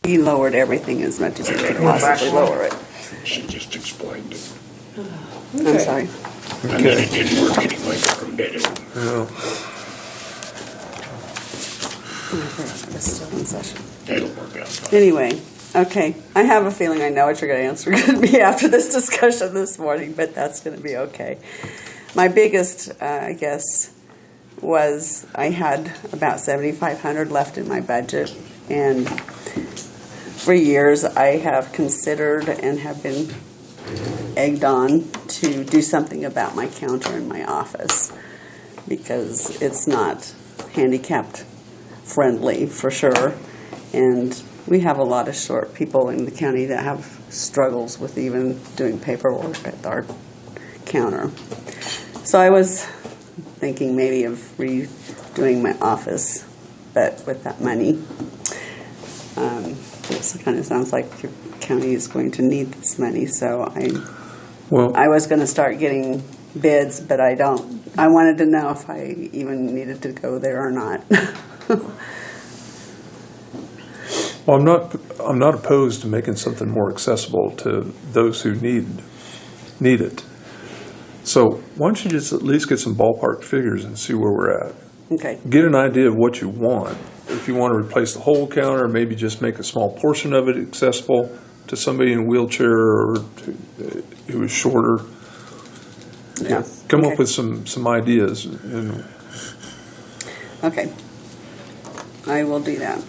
He lowered everything as much as he could possibly lower it. She just explained it. I'm sorry. And then it didn't work anyway for him, did it? Well, It's still in session. It'll work out fine. Anyway, okay. I have a feeling I know what you're going to answer going to be after this discussion this morning, but that's going to be okay. My biggest, I guess, was I had about $7,500 left in my budget, and for years I have considered and have been egged on to do something about my counter in my office because it's not handicapped friendly for sure, and we have a lot of short people in the county that have struggles with even doing paperwork at our counter. So I was thinking maybe of redoing my office, but with that money. This kind of sounds like your county is going to need this money, so I was going to start getting bids, but I don't. I wanted to know if I even needed to go there or not. well, I'm not opposed to making something more accessible to those who need it. So why don't you just at least get some ballpark figures and see where we're at. Okay. Get an idea of what you want. If you want to replace the whole counter, maybe just make a small portion of it accessible to somebody in a wheelchair or who is shorter. Yeah. Come Okay. up with some ideas. And Okay. I will do that.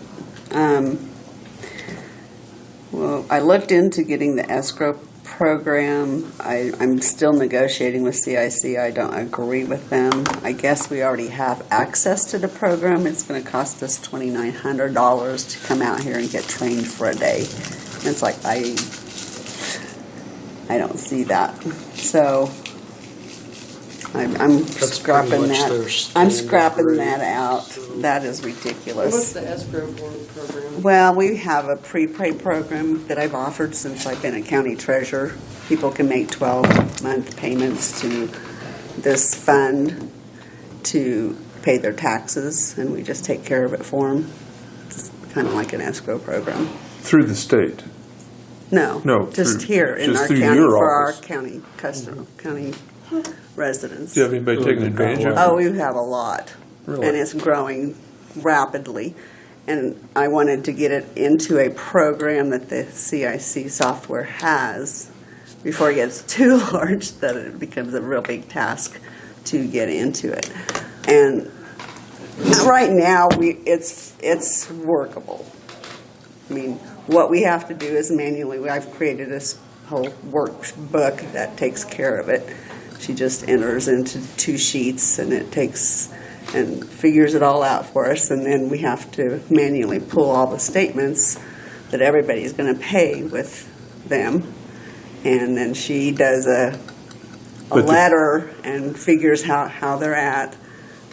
Well, I looked into getting the escrow program. I'm still negotiating with CIC. I don't agree with them. I guess we already have access to the program. It's going to cost us $2,900 to come out here and get trained for a day. And it's like, I don't see that. So I'm That's scrapping pretty much that. their I'm standard scrapping rate. that out. That is What's ridiculous. the escrow program? Well, we have a prepaid program that I've offered since I've been a county treasurer. People can make 12-month payments to this fund to pay their taxes, and we just take care of it for them. It's kind of like an escrow program. through the state. No, No, just through- here in just our through county your for our office. county customer, county residents. Do you have anybody taking advantage of it? Oh, we have a lot, Really? and it's growing rapidly. And I wanted to get it into a program that the CIC software has before it gets too large that it becomes a real big task to get into it. And right now, it's workable. I mean, what we have to do is manually. I've created this whole workbook that takes care of it. She just enters into 2 sheets, and it takes and figures it all out for us, and then we have to manually pull all the statements that everybody's going to pay with them, and then she does a But the- letter and figures how they're at,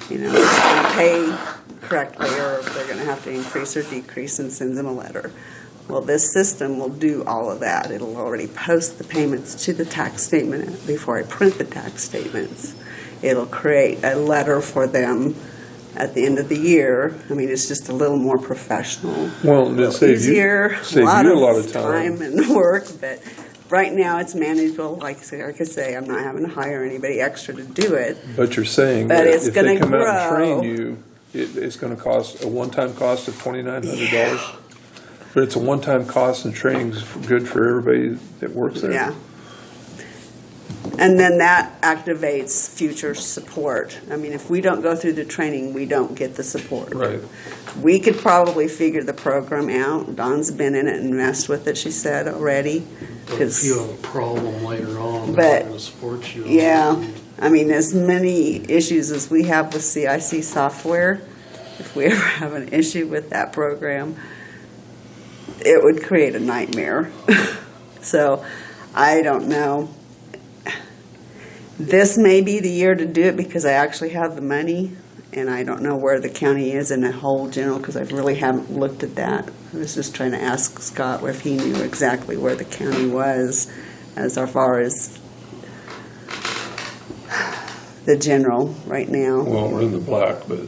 if they're going to pay correctly or if they're going to have to increase or decrease, and sends them a letter. Well, this system will do all of that. It'll already post the payments to the tax statement before I print the tax statements. It'll create a letter for them at the end of the year. I mean, it's just a little more professional, Well, it saves you easier, a lot of time and work, but right now it's manageable. Like I say, I'm not having to hire anybody extra to do it. But you're saying But that it's if they gonna come out and grow. train you, it's going to cost a one-time cost of $2,900. But it's a one-time cost, and training's good for everybody that works there. Yeah. And then that activates future support. I mean, if we don't go through the training, we don't get the support. Right. We could probably figure the program out. Dawn's been in it and messed with it, she said already. If you have a problem later on, But- they're going to support you. Yeah, I mean, as many issues as we have with CIC software, if we ever have an issue with that program, it would create a nightmare. So, I don't know. This may be the year to do it because I actually have the money, and I don't know where the county is in the whole general because I really haven't looked at that. I was just trying to ask Scott if he knew exactly where the county was as far as the general right now. Well, we're in the black, but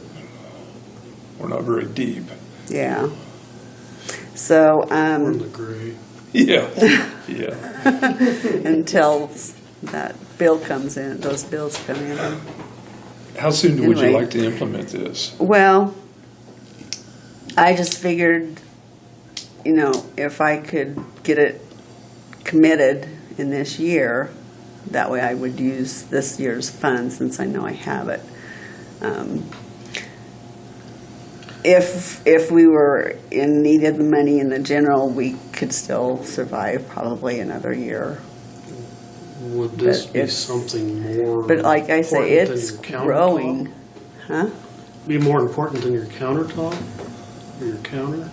we're not very deep. Yeah. So, Or the gray. Yeah, yeah. until that bill comes in, those bills come in. How soon would you Anyway. like to implement this? Well, I just figured, if I could get it committed in this year, that way I would use this year's funds since I know I have it. If we were in need of the money in the general, we could still survive probably another year. Would this But be it's- something more? But like I say, important than it's your countertop? growing. Huh? Be more important than your countertop or your counter?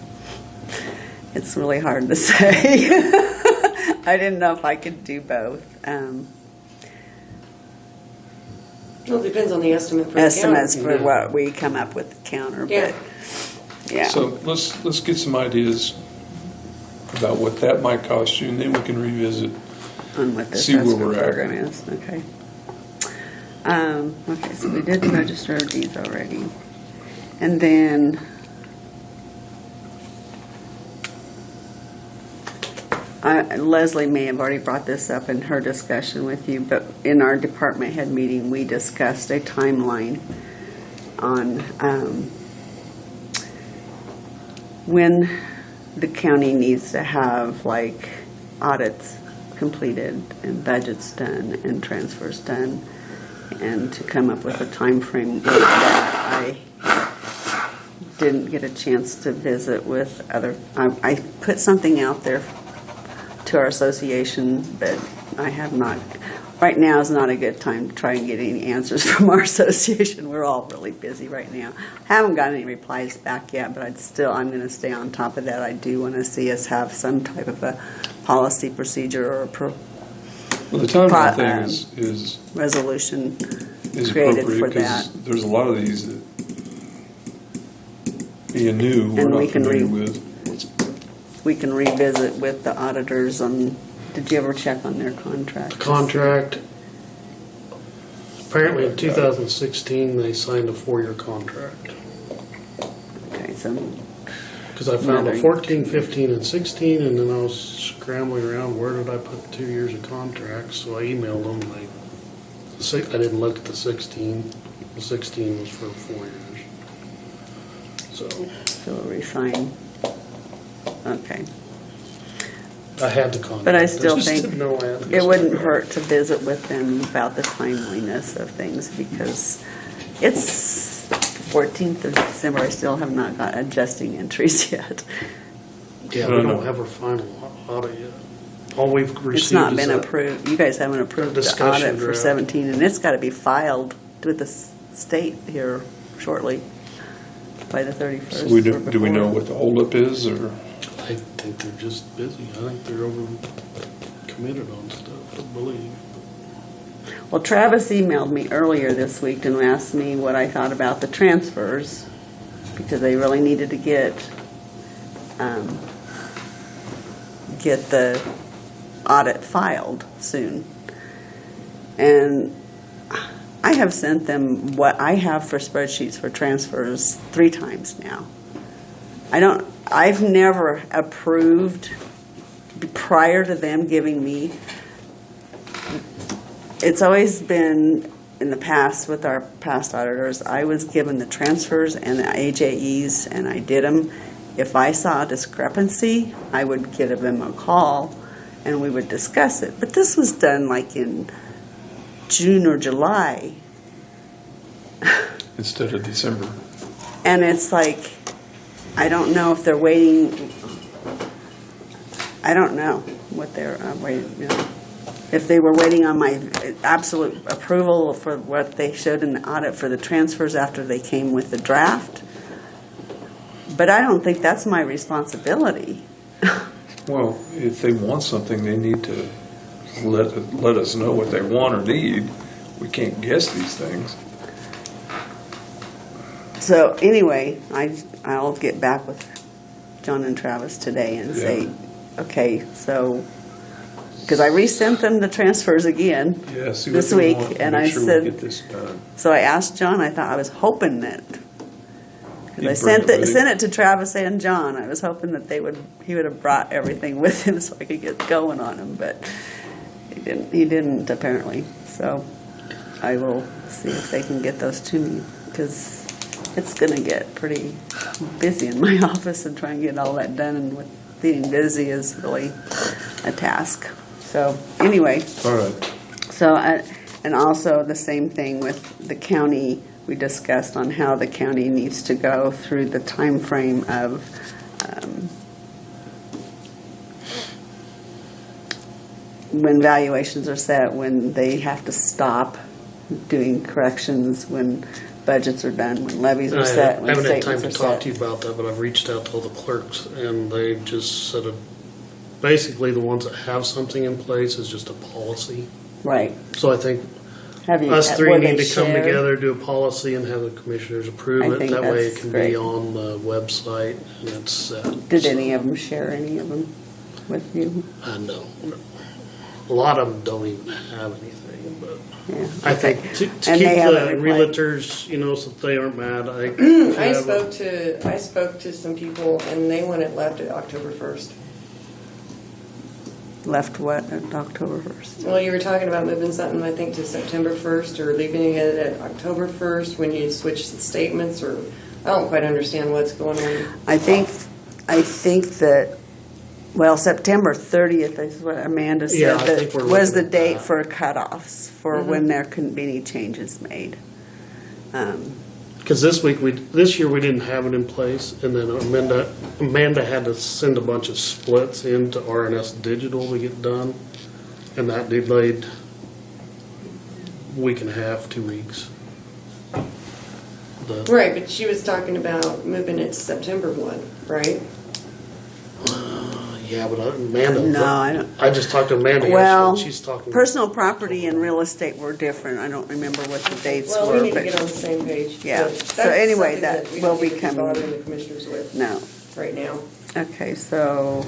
It's really hard to say. I didn't know if I could do both. Well, it depends on the estimate for the Estimates counter. for what we come up with the counter, Yeah. but yeah. So let's get some ideas about what that might cost you, and then we can revisit. On what this see where escrow we're at. program is, okay. Okay, so we did register these already. And then Leslie may have already brought this up in her discussion with you, but in our department head meeting, we discussed a timeline on when the county needs to have like audits completed and budgets done and transfers done, and to come up with a time frame with that. I didn't get a chance to visit with other, I put something out there to our association, but I have not, right now is not a good time to try and get any answers from our association. We're all really busy right now. I haven't gotten any replies back yet, but I'm going to stay on top of that. I do want to see us have some type of a policy procedure or Well, the timeline Pro- thing is resolution is created appropriate for because that. there's a lot of these that, being new, we're And not we can familiar re- with. We can revisit with the auditors on, did you ever check on their contract? The contract, apparently in 2016, they signed a 4-year contract. Okay, so, Because I found Another- a 14, 15, and 16, and then I was scrambling around, where did I put the 2 years of contracts? So I emailed them, I didn't look at the 16. The 16 was for 4 years. So so we'll re-sign. Okay. I had the contract. But I still just think didn't know I had the it wouldn't contract. hurt to visit with them about the timeliness of things, because it's the 14th of December. I still have not got adjusting entries yet. Yeah, I we don't don't know. have our final audit yet. All we've received It's not is been that- approved. You guys haven't approved the discussion audit for draft. 17, and it's got to be filed with the state here shortly, by the 31st. So do or we know before. what the holdup is, or? I think they're just busy. I think they're over committed on stuff, I believe. Well, Travis emailed me earlier this week and asked me what I thought about the transfers, because they really needed to get the audit filed soon. And I have sent them what I have for spreadsheets for transfers 3 times now. I've never approved prior to them giving me. It's always been in the past with our past auditors, I was given the transfers and the AJEs, and I did them. If I saw a discrepancy, I would give them a call and we would discuss it. But this was done like in June or July. Instead of December. And it's like, I don't know if they're waiting. I don't know what they're waiting, if they were waiting on my absolute approval for what they showed in the audit for the transfers after they came with the draft. But I don't think that's my responsibility. Well, if they want something, they need to let us know what they want or need. We can't guess these things. So anyway, I'll get back with John and Travis today and say, okay, so, because I resent them the transfers again. Yeah, see what This they week, want, and make I sure said- we get this done. So I asked John, I was hoping that, 'Cause I sent it to Travis and John. I was hoping that he would have brought everything with him so I could get going on him, but he didn't apparently. So I will see if they can get those to me, because it's going to get pretty busy in my office, and trying to get all that done and with being busy is really a task. So anyway. All right. So, and also the same thing with the county. We discussed on how the county needs to go through the time frame of when valuations are set, when they have to stop doing corrections, when budgets are done, when levies are set, I when haven't had time statements to are talk to set. you about that, but I've reached out to all the clerks, and they just said, basically, the ones that have something in place is just a policy. Right. So I think Have you? us three were they need to come shared? together, do a policy, and have the commissioners approve I it. think That way it that's can great. be on the website, and it's set. Did any of them share any of them with you? No. A lot of them don't even have anything, but Yeah. I think Okay. to And keep they the haven't replied. realtors, so that they aren't mad, I spoke to some people and they want it left at October 1st. Left what on October 1st? Well, you were talking about moving something, I think, to September 1st or leaving it at October 1st when you switch the statements, or I don't quite understand what's going on. I think that, well, September 30th is what Amanda said, Yeah, I that think we're was the looking at date that. for cutoffs, for when there couldn't be any changes made. because this year we didn't have it in place, and then Amanda had to send a bunch of splits into RNS Digital to get done, and that delayed week and a half, 2 weeks. Right, but she was talking about moving it to September 1, right? Yeah, but Amanda. No, I don't. I just talked to Amanda Well, yesterday. She's talking. personal property and real estate were different. I don't remember what the dates Well, were. we need to but get on the same page. Yeah. But So that's anyway, something that we will don't be need to coming. bothering the commissioners with No. right now. Okay, so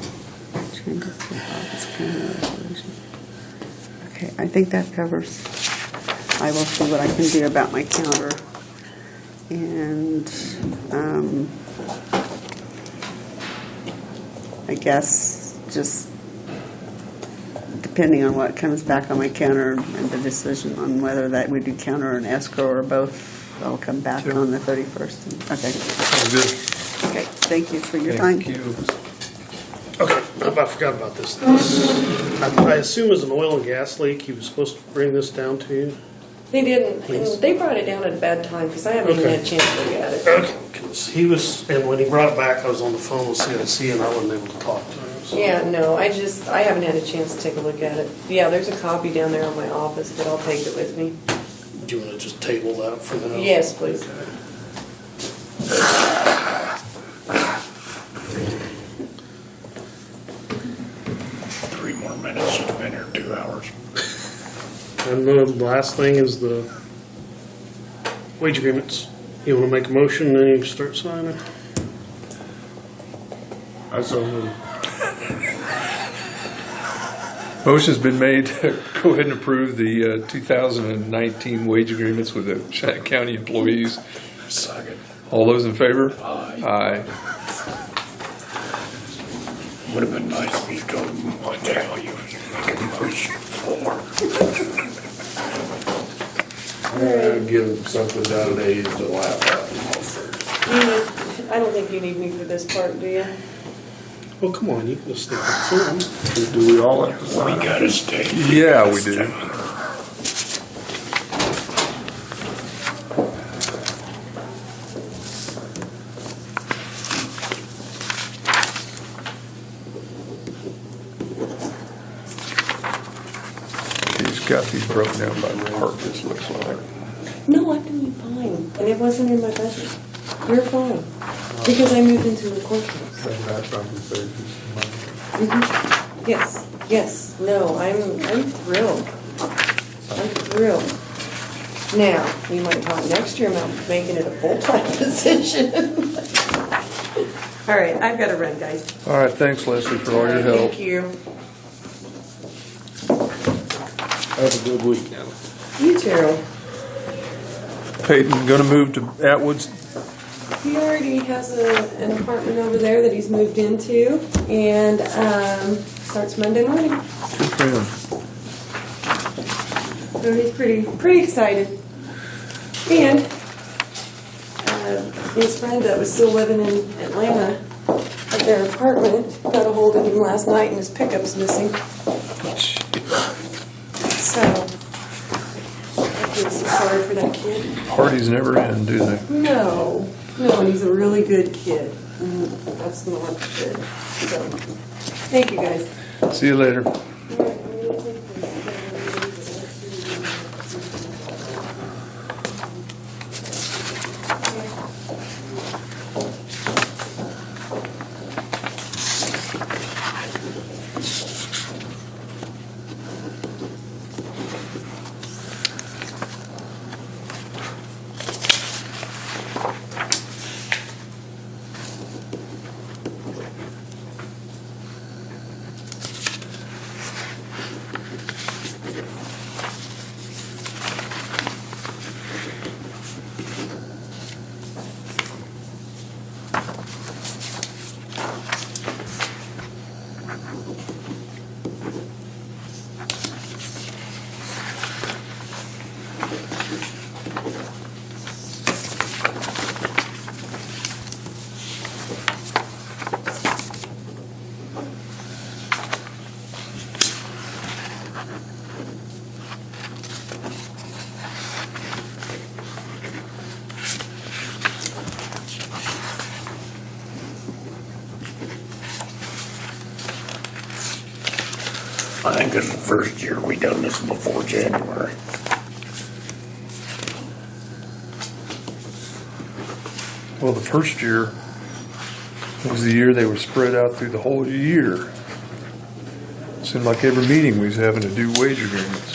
changes to office county resolution. Okay, I think that covers. I will see what I can do about my counter. And I guess just depending on what comes back on my counter and the decision on whether that we do counter or an escrow or both, I'll come back Sure. on the 31st. Okay. Sounds good. Okay, thank you for your time. Thank you. Okay, I forgot about this. I assume it's an oil and gas leak. He was supposed to bring this down to you. They didn't, Please. and they brought it down at a bad time because I haven't even Okay. had a chance to look at it. Okay, 'cause he was, and when he brought it back, I was on the phone with CNC, and I wasn't able to talk to him. So. Yeah, no, I haven't had a chance to take a look at it. Yeah, there's a copy down there in my office, but I'll take it with me. Do you want to just table that for now? Yes, please. Okay. 3 more minutes, it's been here 2 hours. And the last thing is the wage agreements. You want to make a motion, then you can start signing. I so moved. Motion's been made to go ahead and approve the 2019 wage agreements with the Shannon County employees. Second. All those in favor? Aye. Aye. Would have been nice if you told me what the hell you was making a motion for. Give them something nowadays to laugh I don't think you need me for this part, do you? Well, come on, you can just stick with the at. Do we all have to We sign? gotta stay. Yeah, we do. He's got these broken down by departments, looks like. No, I'm doing fine, and it wasn't in my budget. You're fine, because I moved into the courthouse. Yes, yes, no, I'm thrilled. I'm thrilled. Now, we might talk next year about making it a full-time position. All right, I've got to run, guys. All right, thanks Leslie for all your help. Thank you. Have a good week now. You too. Peyton, gonna move to Atwoods? He already has an apartment over there that he's moved into, and starts Monday morning. Good for him. So he's pretty excited. And his friend that was still living in Atlanta at their apartment got a hold of him last night, and his pickup's missing. So I feel so sorry for that kid. Parties never end, do they? No, and he's a really good kid. That's not good. So, thank you guys. See you later. I think this is the first year we done this before January. Well, the first year was the year they were spread out through the whole year. Seemed like every meeting we was having to do wage agreements.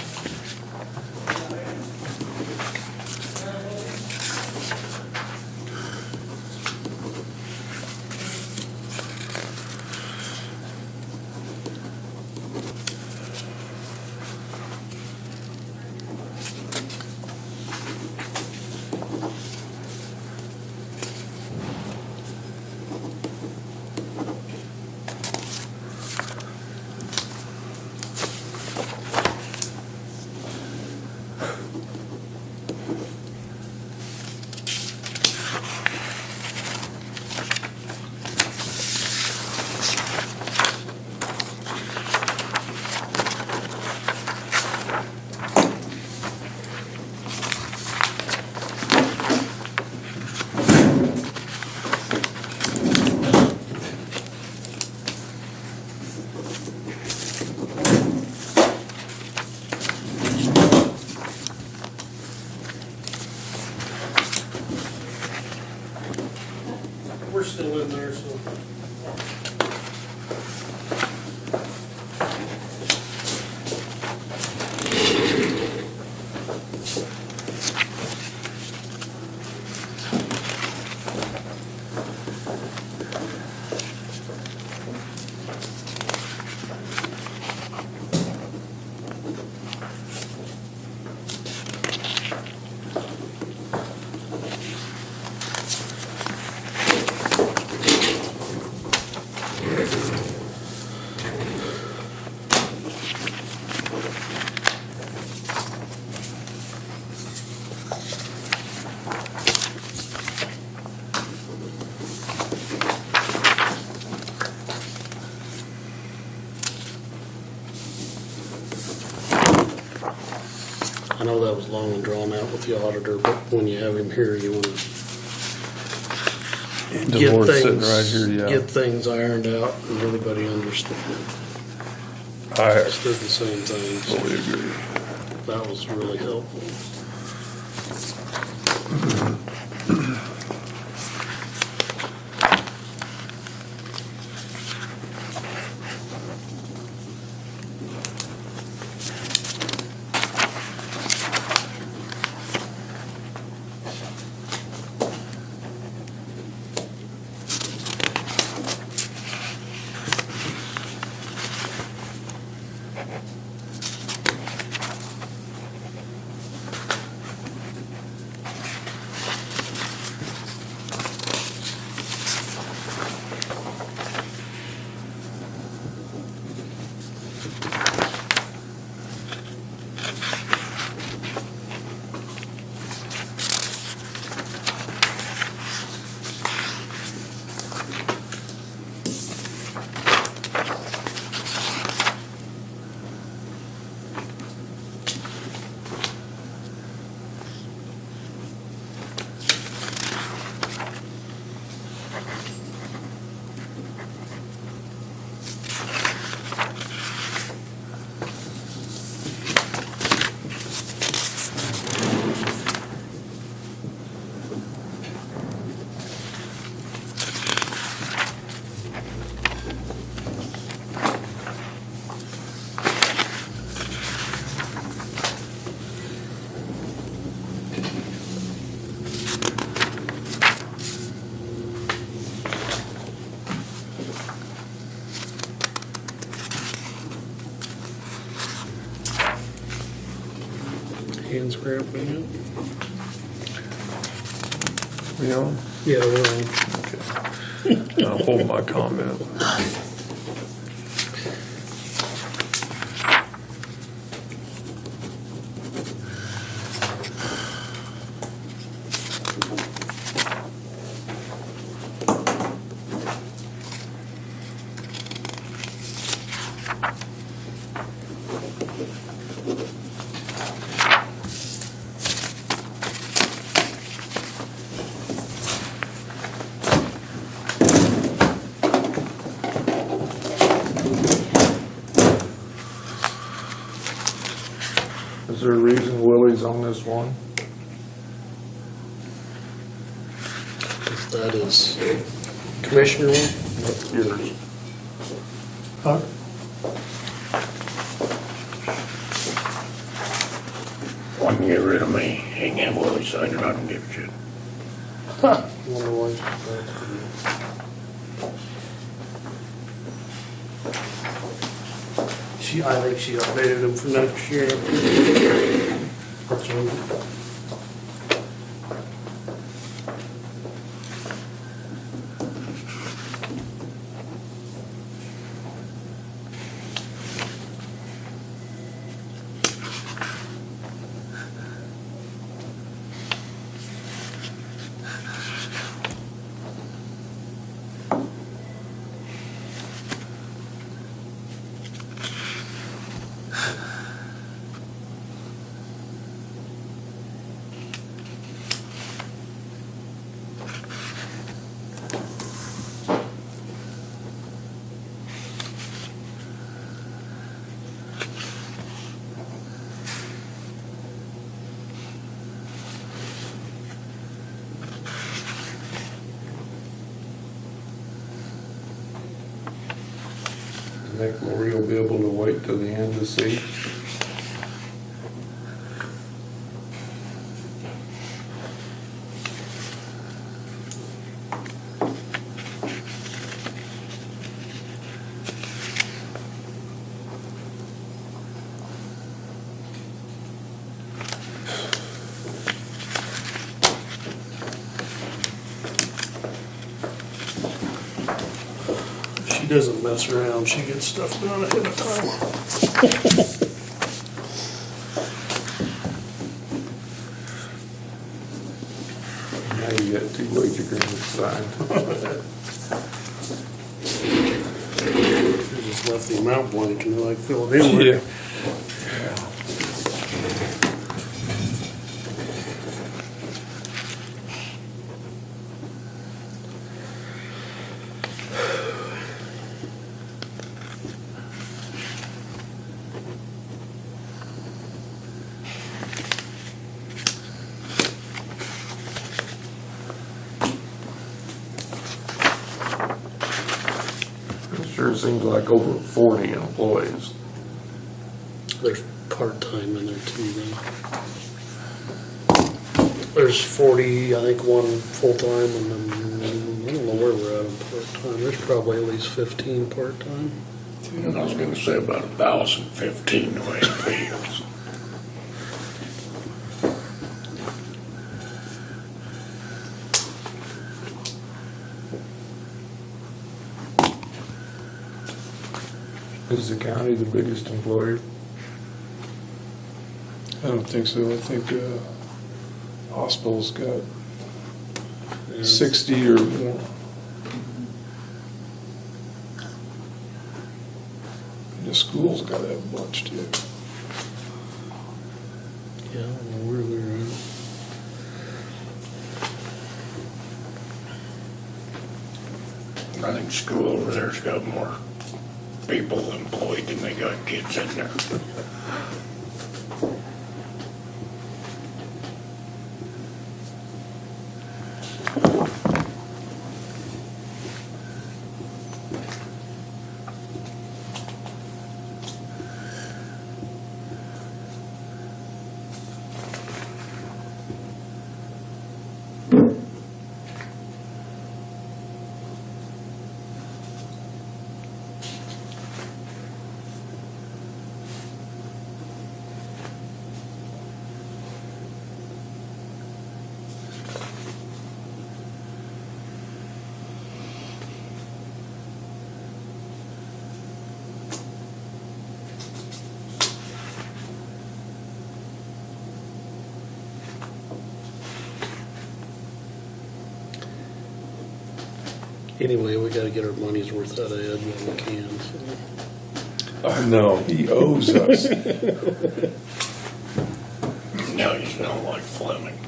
We're still in there, so. I know that was long and drawn out with the auditor, but when you have him here, you want to get Dolores sitting right things, here, yeah. get things ironed out and everybody understood. I Understood the same things. fully agree. That was really helpful. Hands scrambling it. You know, Yeah, well, I'll hold my comment. Is there a reason Willie's on this one? that is Commissioner one. That's yours. Huh? One can get rid of me. He can have Willie sign it. I don't give a shit. Wonder why she's back to you. I think she updated him for next year. That's right. Think Lori will be able to wait till the end to see? She doesn't mess around. She gets stuff done ahead of time. Now you got 2 wage agreements signed. She just left the amount blank and like fill it in with. Yeah. It sure seems like over 40 employees. There's part-time in there too, then. There's 40, I think, one full-time, and then, I don't know where we're at on part-time. There's probably at least 15 part-time. And I was gonna say about 1,015 the way it feels. Is the county the biggest employer? I don't think so. I think hospital's got And 60 or more. The school's got to have a bunch too. Yeah, I don't know where they're at. I think school over there's got more people employed than they got kids in there. Anyway, we gotta get our money's worth out of Ed when we can, so. I know, he owes us. Now you smell like Fleming.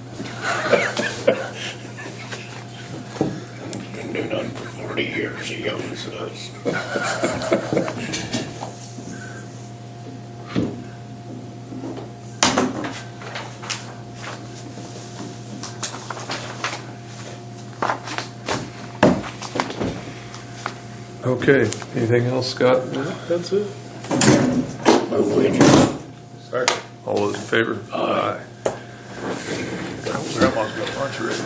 He's been doing it for 40 years, he owes us. Okay, anything else, Scott? That's it. Move wages. All those in favor? Aye. Grandma's got lunch ready.